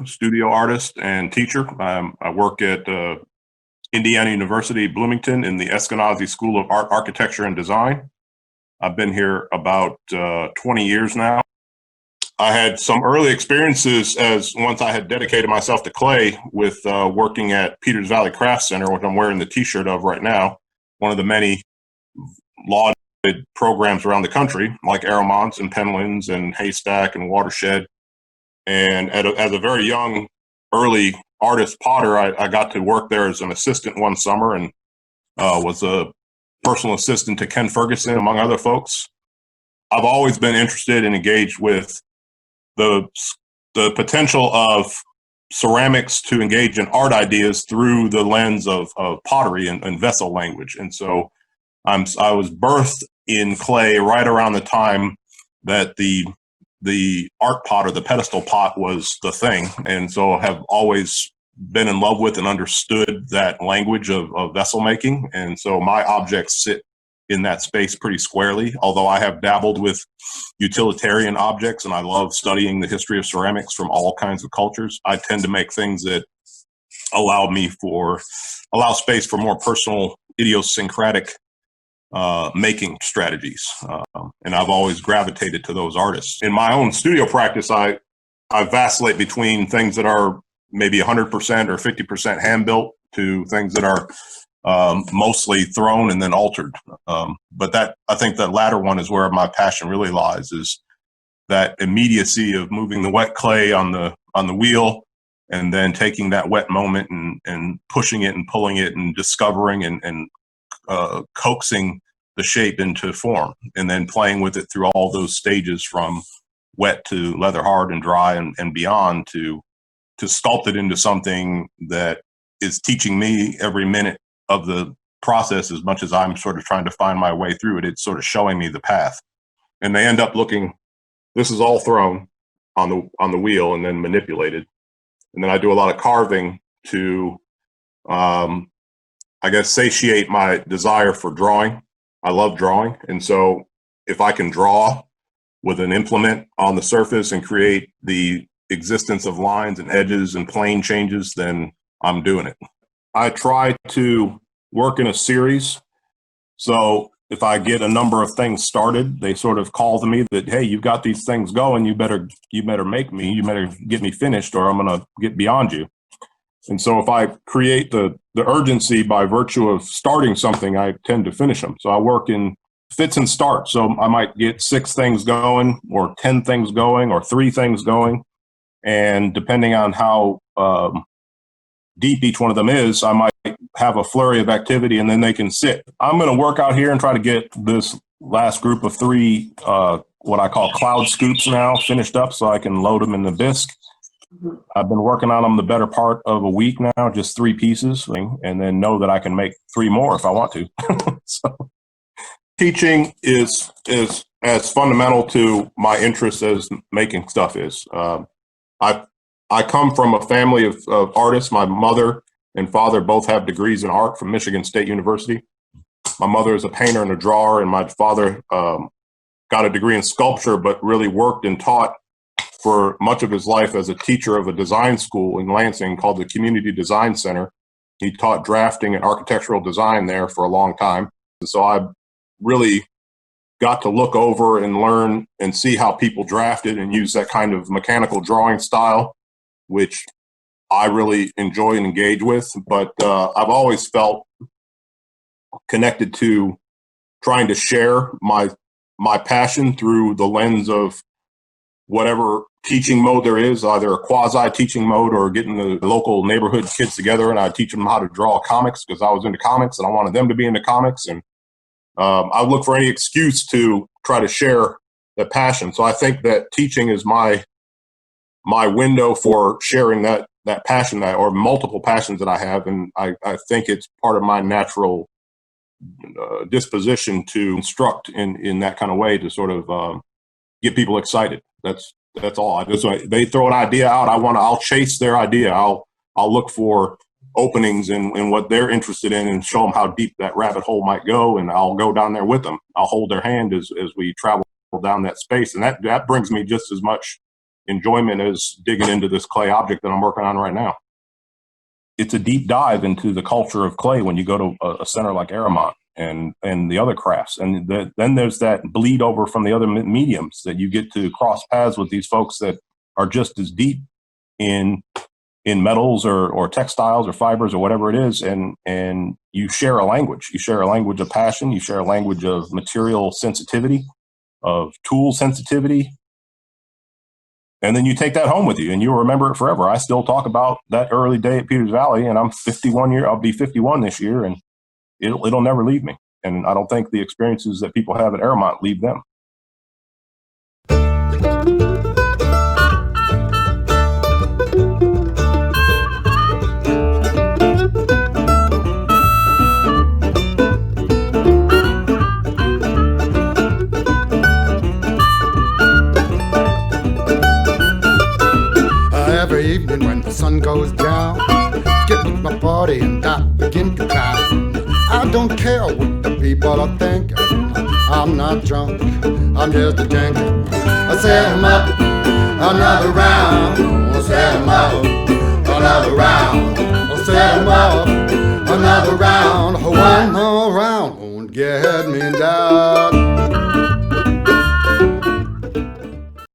studio artist, and teacher. I work at Indiana University, Bloomington, in the Eskenazi School of Art, Architecture, and Design. I've been here about 20 years now. I had some early experiences as once I had dedicated myself to clay with working at Peters Valley Craft Center, which I'm wearing the t-shirt of right now, one of the many lauded programs around the country, like ARROWMONT and Penn and Haystack and Watershed. And as a very young, early artist potter, I got to work there as an assistant one summer and was a personal assistant to Ken Ferguson, among other folks. I've always been interested and engaged with the potential of ceramics to engage in art ideas through the lens of pottery and vessel language. And so I was birthed in clay right around the time that the art pot or the pedestal pot was the thing. And so have always been in love with and understood that language of vessel making. And so my objects sit in that space pretty squarely, although I have dabbled with utilitarian objects and I love studying the history of ceramics from all kinds of cultures. I tend to make things that allow space for more personal, idiosyncratic making strategies. And I've always gravitated to those artists. In my own studio practice, I vacillate between things that are maybe 100% or 50% hand-built to things that are mostly thrown and then altered. But I think that latter one is where my passion really lies, is that immediacy of moving the wet clay on the wheel and then taking that wet moment and pushing it and pulling it and discovering and coaxing the shape into form, and then playing with it through all those stages from wet to leather hard and dry and beyond to sculpt it into something that is teaching me every minute of the process as much as I'm sort of trying to find my way through it. It's sort of showing me the path. And they end up looking, this is all thrown on the wheel and then manipulated. And then I do a lot of carving to, I guess, satiate my desire for drawing. I love drawing. And so if I can draw with an implement on the surface and create the existence of lines and edges and plane changes, then I'm doing it. I try to work in a series. So if I get a number of things started, they sort of call to me that, hey, you've got these things going, you better make me, you better get me finished or I'm going to get beyond you. And so if I create the urgency by virtue of starting something, I tend to finish them. So I work in fits and starts. So I might get 6 things going or 10 things going or 3 things going. And depending on how deep each one of them is, I might have a flurry of activity and then they can sit. I'm going to work out here and try to get this last group of 3, what I call cloud scoops now, finished up so I can load them in the bisque. I've been working on them the better part of a week now, just 3 pieces, and then know that I can make 3 more if I want to. So teaching is as fundamental to my interest as making stuff is. I come from a family of artists. My mother and father both have degrees in art from Michigan State University. My mother is a painter and a drawer, and my father got a degree in sculpture, but really worked and taught for much of his life as a teacher of a design school in Lansing called the Community Design Center. He taught drafting and architectural design there for a long time. And so I really got to look over and learn and see how people drafted and use that kind of mechanical drawing style, which I really enjoy and engage with. But I've always felt connected to trying to share my passion through the lens of whatever teaching mode there is, either a quasi-teaching mode or getting the local neighborhood kids together and I teach them how to draw comics because I was into comics and I wanted them to be into comics. And I would look for any excuse to try to share that passion. So I think that teaching is my window for sharing that passion or multiple passions that I have. And I think it's part of my natural disposition to instruct in that kind of way to sort of get people excited. That's all. They throw an idea out. I'll chase their idea. I'll look for openings in what they're interested in and show them how deep that rabbit hole might go. And I'll go down there with them. I'll hold their hand as we travel down that space. And that brings me just as much enjoyment as digging into this clay object that I'm working on right now. It's a deep dive into the culture of clay when you go to a center like ARROWMONT and the other crafts. And then there's that bleed over from the other mediums that you get to cross paths with these folks that are just as deep in metals or textiles or fibers or whatever it is. And you share a language. You share a language of passion. You share a language of material sensitivity, of tool sensitivity. And then you take that home with you and you'll remember it forever. I still talk about that early day at Peters Valley, and I'm 51 years, I'll be 51 this year, and it'll never leave me. And I don't think the experiences that people have at ARROWMONT leave them. Every evening when the sun goes down, get with my party and I begin to cry. I don't care what the people are thinking. I'm not drunk, I'm just a drinking. I set 'em up, another round. I set 'em up, another round. I set 'em up, another round. One more round won't get me down.